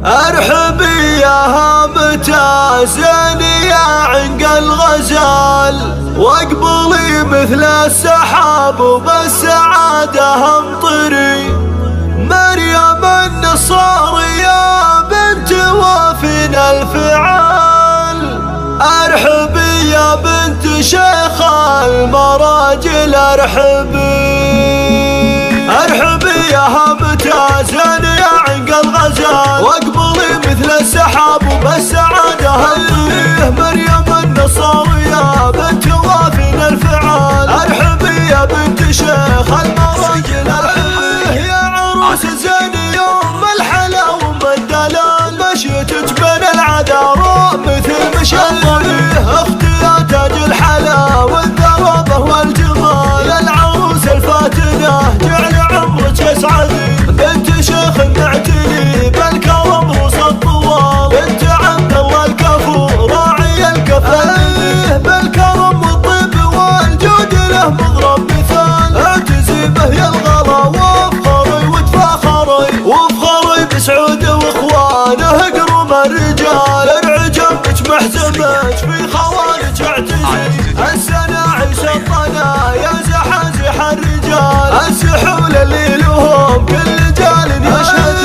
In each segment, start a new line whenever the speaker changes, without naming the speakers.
ارحبي يا هامتا زيني يا عنق الغزال، واقبلي مثل السحاب وبالسعادة امطري. مريم النصاري يا بنت وافن الفعال، ارحبي يا بنت شيخ المراجل ارحبي. ارحبي يا هامتا زيني يا عنق الغزال، واقبلي مثل السحاب وبالسعادة امطري. مريم النصاري يا بنت وافن الفعال، ارحبي يا بنت شيخ المراجل ارحبي. يا عروس زيني يوم الحلا والدلال، مشيتك بين العذارى مثل مشلل. اختي يا تاج الحلا والذرابة والجمال، العروس الفاتنة جعل عمرك يسعدي. بنت شيخ معتني بالكرم وسط طوال، بنت عبد الله الكفو راعي الكفال، بالكرم والطيب والجود له مضرب مثال. اعتزي به يا الغلا وافخري وتفاخري، وافخري بسعود واخوانه اقرم الرجال. ارعجم بك محزمك في خوالك اعتزي، السناعي سطنا يا زحازح الرجال. السحول اللي لهم كل جال يشهد،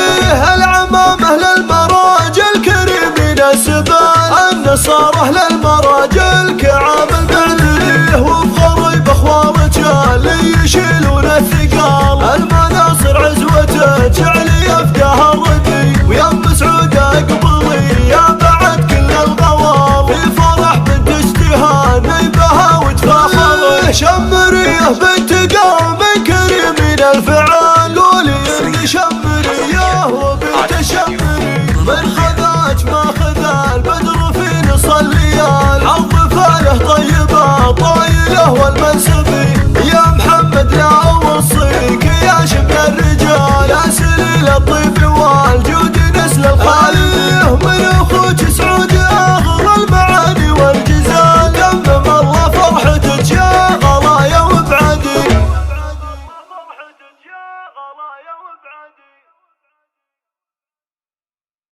العمامه للمراجل كريمين السبال، النصارى للمراجل كعاب البعدليه. وافخري باخوانك اللي يشيلون الثقال، المناصر عزوتك جعلي يفداها الردي. ويا ام سعود اقبلي يا بعد كل الغوار، في فرح بنت اشتهاني بها وتفاخري. شمريه بنت قوم كريمين الفعال، ولي شمريه وبنت شمري. من خذاك ما خذا البدر في نص الليال، حظ فاله طيبه طايله والمنسبي. يا محمد لا اوصيك يا شبل الرجال، يا سليل الطيف والجود نسل الخالي.